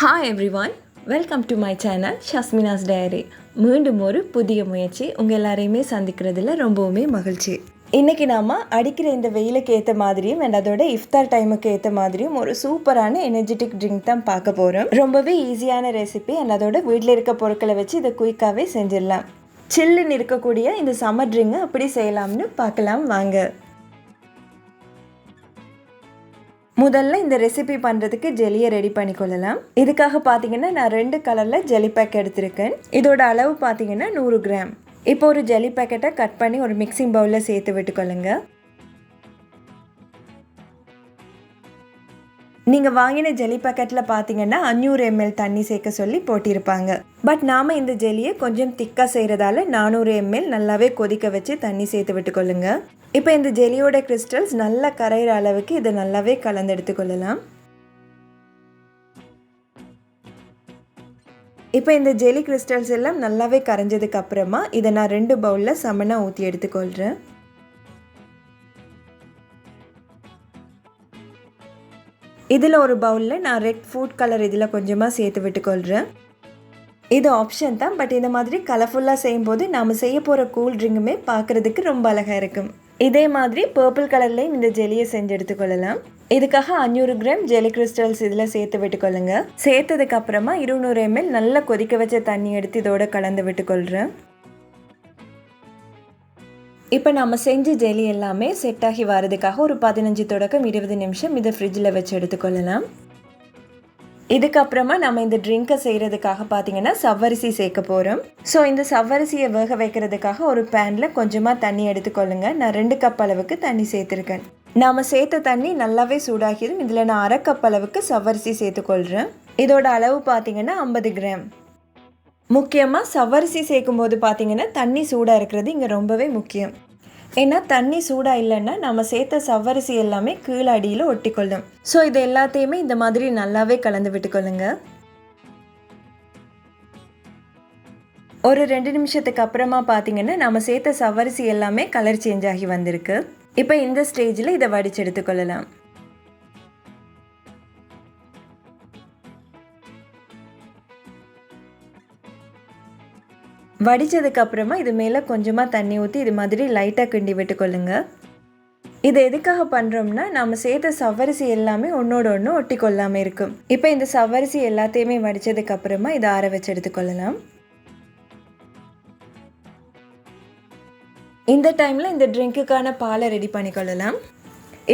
Hi everyone, welcome to my channel ஷஸ்மினாஸ் diary. மீண்டும் ஒரு புதிய முயற்சி உங்கள் எல்லாரையுமே சந்திக்கிறதுல ரொம்பவுமே மகிழ்ச்சி. இன்றைக்கி நாம் அடிக்கிற இந்த வெயிலுக்கு ஏற்ற மாதிரியும் அண்ட் அதோட இஃப்தார் டைமுக்கு ஏற்ற மாதிரியும் ஒரு சூப்பரான எனர்ஜெட்டிக் ட்ரிங்க் தான் பார்க்க போகிறோம். ரொம்பவே ஈஸியான ரெசிபி அண்ட் அதோட வீட்டில் இருக்க பொருட்களை வச்சு இதை குயிக்காகவே செஞ்சிடலாம். சில்லுன்னு இருக்கக்கூடிய இந்த சம்மர் ட்ரிங்கை அப்படி செய்யலாம்னு பார்க்கலாம் வாங்க. முதல்ல இந்த ரெசிபி பண்ணுறதுக்கு ஜெல்லியை ரெடி பண்ணிக்கொள்ளலாம். இதுக்காக பார்த்தீங்கன்னா நான் 2 கலரில் ஜெல்லி பேக் எடுத்திருக்கேன். இதோட அளவு பார்த்தீங்கன்னா 100 கிராம். இப்போ ஒரு ஜெல்லி பேக்கெட்டை கட் பண்ணி ஒரு மிக்சிங் பவுலில் சேர்த்து விட்டுக்கொள்ளுங்க. நீங்கள் வாங்கின ஜெல்லி பேக்கெட்டில் பார்த்தீங்கன்னா 500 ml தண்ணி சேர்க்க சொல்லி போட்டிருப்பாங்க. பட் நாம் இந்த ஜெல்லியை கொஞ்சம் திக்காக செய்கிறதால 400 ml நல்லாவே கொதிக்க வச்சு தண்ணி சேர்த்து விட்டுக்கொள்ளுங்க. இப்போ இந்த ஜெல்லியோட கிறிஸ்டல்ஸ் நல்லா கரையிற அளவுக்கு இதை நல்லாவே கலந்து எடுத்துக்கொள்ளலாம். இப்போ இந்த ஜெல்லி கிறிஸ்டல்ஸ் எல்லாம் நல்லாவே கரைஞ்சதுக்கு அப்புறமா இதை நான் 2 பவுலில் சமனாக ஊற்றி எடுத்துக்கொள்கிறேன். இதில் ஒரு பவுலில் நான் ரெட் ஃபுட் கலர் இதில் கொஞ்சமாக சேர்த்து விட்டுக்கொள்கிறேன். இது ஆப்ஷன் தான், பட் இந்த மாதிரி கலர்ஃபுல்லாக செய்யும்போது நாம் செய்ய போகிற கூல் ட்ரிங்குமே பார்க்குறதுக்கு ரொம்ப அழகாக இருக்கும். இதே மாதிரி பர்பிள் கலர்லேயும் இந்த ஜெல்லியை செஞ்சு எடுத்துக்கொள்ளலாம். இதுக்காக 500 கிராம் ஜெல்லி கிறிஸ்டல்ஸ் இதில் சேர்த்து விட்டுக்கொள்ளுங்க. சேர்த்ததுக்கு அப்புறமா 200 ml நல்லா கொதிக்க வச்ச தண்ணி எடுத்து இதோட கலந்து விட்டுக்கொள்கிறேன். இப்போ நம்ம செஞ்ச ஜெல்லி எல்லாமே செட் ஆகி வரதுக்காக ஒரு 15 தொடக்கம் 20 நிமிஷம் இதை ஃப்ரிட்ஜில் வச்சு எடுத்துக்கொள்ளலாம். இதுக்கப்புறமா நம்ம இந்த ட்ரிங்கை செய்கிறதுக்காக பார்த்தீங்கன்னா சவ்வரிசி சேர்க்க போகிறோம். ஸோ இந்த சவ்வரிசியை வேக வைக்கிறதுக்காக ஒரு பேனில் கொஞ்சமாக தண்ணி எடுத்துக்கொள்ளுங்க. நான் 2 கப் அளவுக்கு தண்ணி சேர்த்துருக்கேன். நாம் சேர்த்த தண்ணி நல்லாவே சூடாகிடும். இதில் நான் 1/2 கப் அளவுக்கு சவ்வரிசி சேர்த்துக்கொள்கிறேன். இதோட அளவு பார்த்தீங்கன்னா 50 கிராம். முக்கியமாக சவ்வரிசி சேர்க்கும் போது பார்த்தீங்கன்னா தண்ணி சூடாக இருக்கிறது இங்கே ரொம்பவே முக்கியம். ஏன்னா தண்ணி சூடாக இல்லைன்னா நம்ம சேர்த்த சவ்வரிசி எல்லாமே கீழே அடியில் ஒட்டிக்கொள்ளும். ஸோ இது எல்லாத்தையுமே இந்த மாதிரி நல்லாவே கலந்து விட்டுக்கொள்ளுங்க. ஒரு 2 நிமிஷத்துக்கு அப்புறமா பார்த்தீங்கன்னா நம்ம சேர்த்த சவ்வரிசி எல்லாமே கலர் சேஞ்ச் ஆகி வந்திருக்கு. இப்போ இந்த ஸ்டேஜில் இதை வடித்து எடுத்துக்கொள்ளலாம். வடித்ததுக்கு அப்புறமா இது மேலே கொஞ்சமாக தண்ணி ஊற்றி இது மாதிரி லைட்டாக கிண்டி விட்டுக்கொள்ளுங்க. இது எதுக்காக பண்ணுறோம்னா நம்ம சேர்த்த சவ்வரிசி எல்லாமே ஒன்றோட ஒன்று ஒட்டி கொள்ளாமல் இருக்கும். இப்போ இந்த சவ்வரிசி எல்லாத்தையுமே வடித்ததுக்கு அப்புறமா இதை ஆற வச்சு எடுத்துக்கொள்ளலாம். இந்த டைமில் இந்த ட்ரிங்க்குக்கான பாலை ரெடி பண்ணிக்கொள்ளலாம்.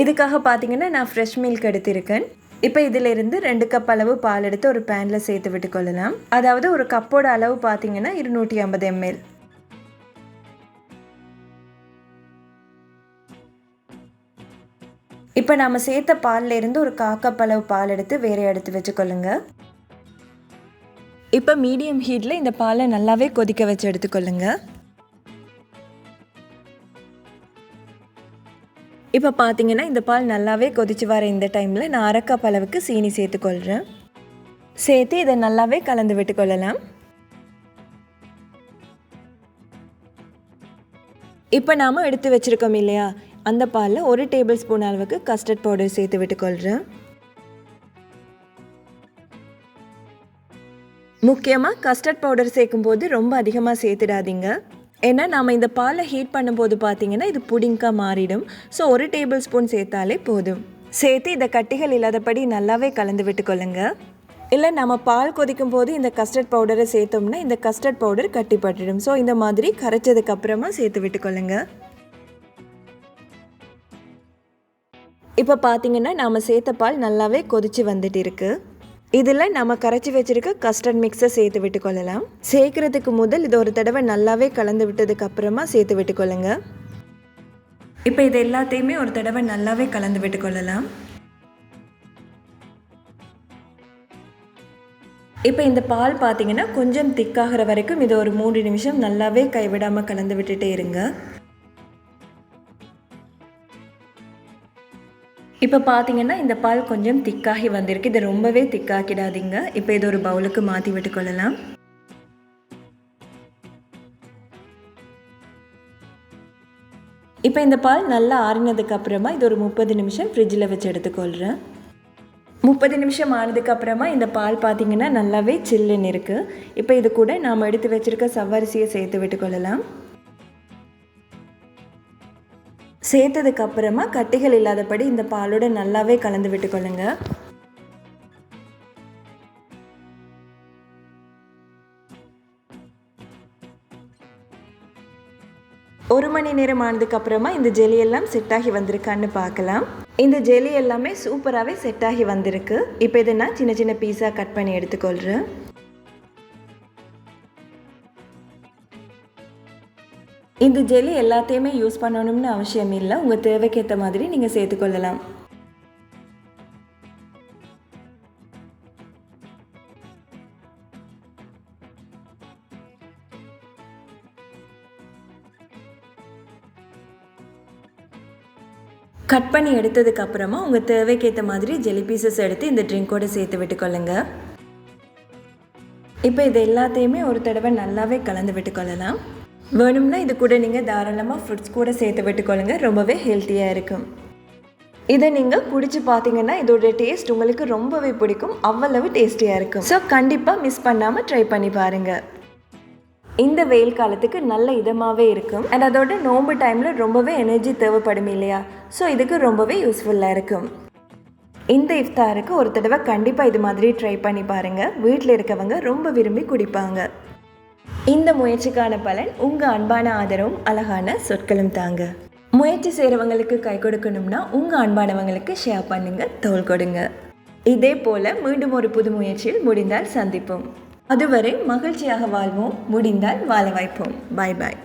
இதுக்காக பார்த்தீங்கன்னா நான் ஃப்ரெஷ் மில்க் எடுத்திருக்கேன். இப்போ இதிலிருந்து 2 கப் அளவு பால் எடுத்து ஒரு பேனில் சேர்த்து விட்டுக்கொள்ளலாம். அதாவது ஒரு கப்போட அளவு பார்த்தீங்கன்னா 250 ml. இப்போ நம்ம சேர்த்த பாலில் இருந்து ஒரு 1/4 கப் அளவு பால் எடுத்து வேற எடுத்து வச்சுக்கொள்ளுங்க. இப்போ மீடியம் ஹீட்டில் இந்த பாலை நல்லாவே கொதிக்க வச்சு எடுத்துக்கொள்ளுங்க. இப்போ பார்த்தீங்கன்னா இந்த பால் நல்லாவே கொதிச்சு வர இந்த டைமில் நான் 1/2 கப் அளவுக்கு சீனி சேர்த்துக்கொள்கிறேன். சேர்த்து இதை நல்லாவே கலந்து விட்டுக்கொள்ளலாம். இப்போ நாம் எடுத்து வச்சுருக்கோம் இல்லையா, அந்த பாலில் 1 டேபிள் ஸ்பூன் அளவுக்கு கஸ்டர்ட் பவுடர் சேர்த்து விட்டுக்கொள்கிறேன். முக்கியமாக கஸ்டர்ட் பவுடர் சேர்க்கும்போது ரொம்ப அதிகமாக சேர்த்துடாதீங்க. ஏன்னா நாம் இந்த பாலை ஹீட் பண்ணும்போது பார்த்தீங்கன்னா இது புடிங்காக மாறிடும். ஸோ 1 டேபிள் ஸ்பூன் சேர்த்தாலே போதும். சேர்த்து இதை கட்டிகள் இல்லாதபடி நல்லாவே கலந்து விட்டுக்கொள்ளுங்க. இல்லை நம்ம பால் கொதிக்கும் போது இந்த கஸ்டர்ட் பவுடரை சேர்த்தோம்னா இந்த கஸ்டர்ட் பவுடர் கட்டிப்பட்டுடும். ஸோ இந்த மாதிரி கரைச்சதுக்கு அப்புறமா சேர்த்து விட்டுக்கொள்ளுங்க. இப்போ பார்த்தீங்கன்னா நாம் சேர்த்த பால் நல்லாவே கொதிச்சு வந்துட்டு இருக்கு. இதில் நம்ம கரைச்சி வச்சுருக்க கஸ்டர்ட் மிக்ஸை சேர்த்து விட்டுக்கொள்ளலாம். சேர்க்குறதுக்கு முதல் இது ஒரு தடவை நல்லாவே கலந்து விட்டதுக்கு அப்புறமா சேர்த்து விட்டுக்கொள்ளுங்க. இப்போ இது எல்லாத்தையுமே ஒரு தடவை நல்லாவே கலந்து விட்டுக்கொள்ளலாம். இப்போ இந்த பால் பார்த்தீங்கன்னா கொஞ்சம் திக்காகிற வரைக்கும் இது ஒரு 3 நிமிஷம் நல்லாவே கைவிடாமல் கலந்து விட்டுட்டே இருங்க. இப்போ பார்த்தீங்கன்னா இந்த பால் கொஞ்சம் திக்காகி வந்திருக்கு. இதை ரொம்பவே திக்காக்கிடாதீங்க. இப்போ இது ஒரு பவுலுக்கு மாற்றி விட்டுக்கொள்ளலாம். இப்போ இந்த பால் நல்லா ஆறினதுக்கு அப்புறமா இது ஒரு 30 நிமிஷம் ஃப்ரிட்ஜில் வச்சு எடுத்துக்கொள்கிறேன். 30 நிமிஷம் ஆனதுக்கு அப்புறமா இந்த பால் பார்த்திங்கன்னா நல்லாவே சில்லுன்னு இருக்குது. இப்போ இது கூட நாம் எடுத்து வச்சுருக்க சவ்வரிசியை சேர்த்து விட்டுக்கொள்ளலாம். சேர்த்ததுக்கப்புறமா கட்டிகள் இல்லாதபடி இந்த பாலோட நல்லாவே கலந்து விட்டுக்கொள்ளுங்க. ஒரு மணி நேரம் ஆனதுக்கு அப்புறமா இந்த ஜெலி எல்லாம் செட் ஆகி வந்திருக்கான்னு பார்க்கலாம். இந்த ஜெலி எல்லாமே சூப்பராகவே செட் ஆகி வந்திருக்கு. இப்போ இதை நான் சின்ன சின்ன பீஸாக கட் பண்ணி எடுத்துக்கொள்கிறேன். இந்த ஜெலி எல்லாத்தையுமே யூஸ் பண்ணணும்னு அவசியம் இல்லை. உங்கள் தேவைக்கேற்ற மாதிரி நீங்கள் சேர்த்துக்கொள்ளலாம். கட் பண்ணி எடுத்ததுக்கப்புறமா உங்கள் தேவைக்கேற்ற மாதிரி ஜெலி பீசஸ் எடுத்து இந்த ட்ரிங்கோடு சேர்த்து விட்டுக்கொள்ளுங்க. இப்போ இது எல்லாத்தையுமே ஒரு தடவை நல்லாவே கலந்து விட்டுக்கொள்ளலாம். வேணும்னா இது கூட நீங்கள் தாராளமாக ஃப்ரூட்ஸ் கூட சேர்த்து விட்டுக்கொள்ளுங்க. ரொம்பவே ஹெல்த்தியாக இருக்கும். இதை நீங்கள் குடிச்சு பார்த்தீங்கன்னா இதோட டேஸ்ட் உங்களுக்கு ரொம்பவே பிடிக்கும். அவ்வளவு டேஸ்டியாக இருக்கும். ஸோ கண்டிப்பாக மிஸ் பண்ணாமல் ட்ரை பண்ணி பாருங்கள். இந்த வெயில் காலத்துக்கு நல்ல இதமாகவே இருக்கும். அண்ட் அதோட நோம்பு டைமில் ரொம்பவே எனர்ஜி தேவைப்படும் இல்லையா? ஸோ இதுக்கு ரொம்பவே யூஸ்ஃபுல்லாக இருக்கும். இந்த இஃப்தாருக்கு ஒரு தடவை கண்டிப்பாக இது மாதிரி ட்ரை பண்ணி பாருங்கள். வீட்டில் இருக்கவங்க ரொம்ப விரும்பி குடிப்பாங்க. இந்த முயற்சிக்கான பலன் உங்கள் அன்பான ஆதரவும் அழகான சொற்களும் தாங்க. முயற்சி செய்கிறவங்களுக்கு கை கொடுக்கணும்னா உங்கள் அன்பானவங்களுக்கு ஷேர் பண்ணுங்கள், தோள் கொடுங்க. இதே போல் மீண்டும் ஒரு புது முயற்சியில் முடிந்தால் சந்திப்போம். அதுவரை மகிழ்ச்சியாக வாழ்வோம், முடிந்தால் வாழ வைப்போம். பாய் பாய்.